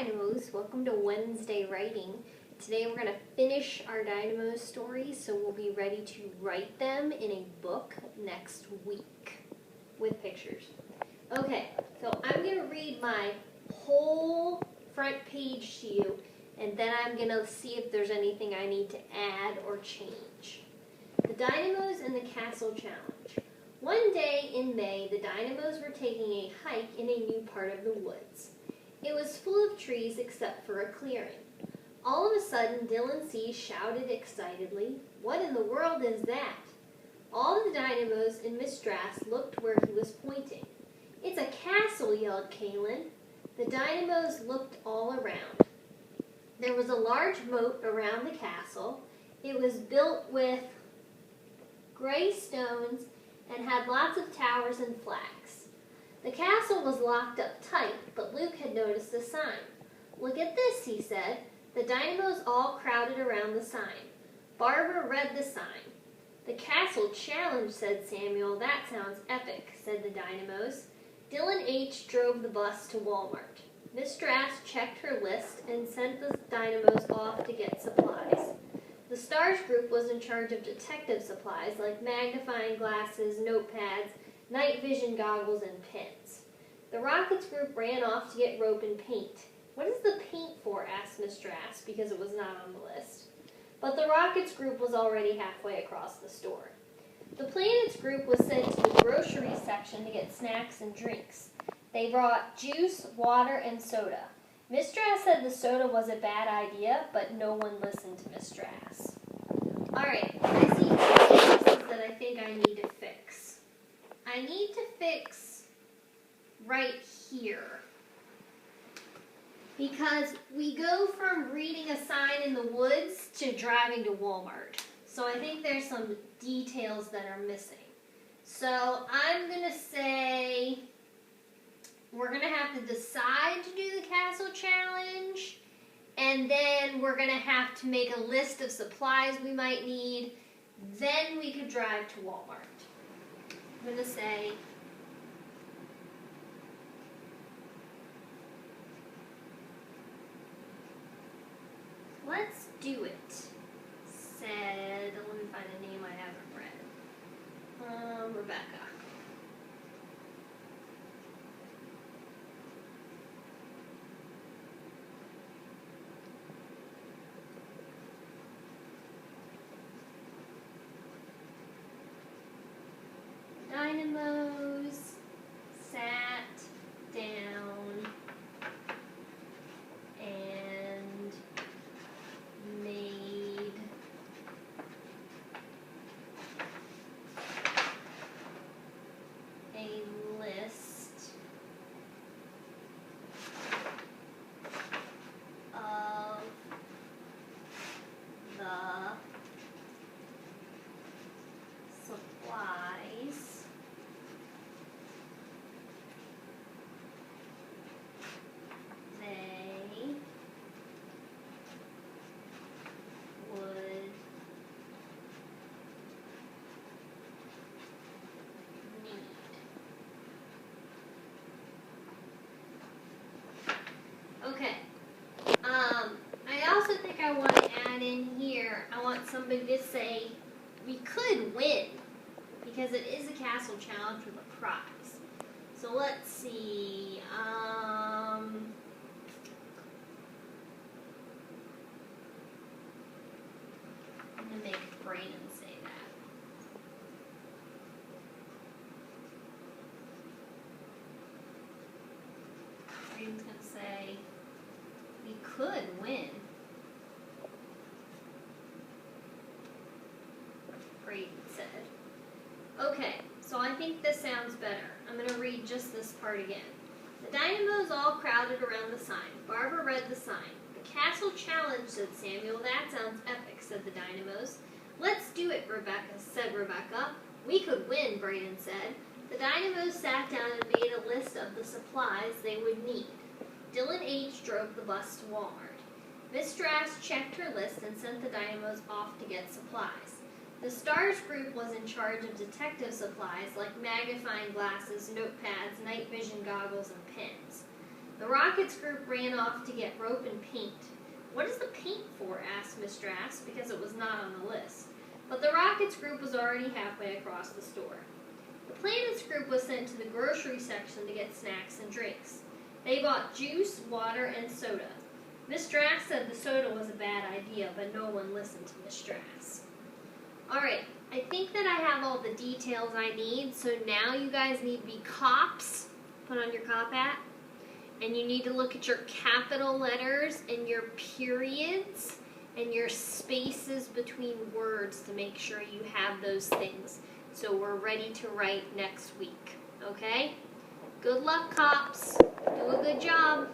Dynamos, welcome to Wednesday Writing. Today we're going to finish our Dynamo stories, so we'll be ready to write them in a book next week with pictures. Okay, so I'm going to read my whole front page to you, and then I'm going to see if there's anything I need to add or change. The Dynamos and the Castle Challenge. One day in May, the Dynamos were taking a hike in a new part of the woods. It was full of trees except for a clearing. All of a sudden, Dylan C. shouted excitedly, "What in the world is that?" All the Dynamos and Miss Drass looked where he was pointing. "It's a castle," yelled Kaylin. The Dynamos looked all around. There was a large moat around the castle. It was built with gray stones and had lots of towers and flags. The castle was locked up tight, but Luke had noticed a sign. "Look at this," he said. The Dynamos all crowded around the sign. Barbara read the sign. "The Castle Challenge," said Samuel. "That sounds epic," said the Dynamos. Dylan H. drove the bus to Walmart. Miss Drass checked her list and sent the Dynamos off to get supplies. The Stars group was in charge of detective supplies like magnifying glasses, notepads, night vision goggles, and pins. The Rockets group ran off to get rope and paint. "What is the paint for?" asked Miss Drass, because it was not on the list. But the Rockets group was already halfway across the store. The Planets group was sent to the grocery section to get snacks and drinks. They brought juice, water, and soda. Miss Drass said the soda was a bad idea, but no one listened to Miss Drass. Alright, I see two places that I think I need to fix. I need to fix right here, because we go from reading a sign in the woods to driving to Walmart. So I think there's some details that are missing. So I'm going to say we're going to have to decide to do the Castle Challenge, and then we're going to have to make a list of supplies we might need. Then we could drive to Walmart. I'm going to say let's do it, said, let me find a name I haven't read, Rebecca. Dynamos sat down and made a list of the supplies they would need. Okay. I also think I want to add in here, I want somebody to say, we could win, because it is a castle challenge with a prize. So let's see, I'm going to make Brayden say that. Brayden's going to say, we could win. Brayden said. Okay, so I think this sounds better. I'm going to read just this part again. The Dynamos all crowded around the sign. Barbara read the sign. "The Castle Challenge," said Samuel. "That sounds epic," said the Dynamos. "Let's do it," said Rebecca. "We could win," Brayden said. The Dynamos sat down and made a list of the supplies they would need. Dylan H. drove the bus to Walmart. Miss Drass checked her list and sent the Dynamos off to get supplies. The Stars group was in charge of detective supplies like magnifying glasses, notepads, night vision goggles, and pins. The Rockets group ran off to get rope and paint. What is the paint for? Asked Miss Drass, because it was not on the list. But the Rockets group was already halfway across the store. The Planets group was sent to the grocery section to get snacks and drinks. They bought juice, water, and soda. Miss Drass said the soda was a bad idea, but no one listened to Miss Drass. Alright, I think that I have all the details I need, so now you guys need to be cops. Put on your cop hat. And you need to look at your capital letters and your periods and your spaces between words to make sure you have those things. So we're ready to write next week, okay? Good luck, cops. Do a good job.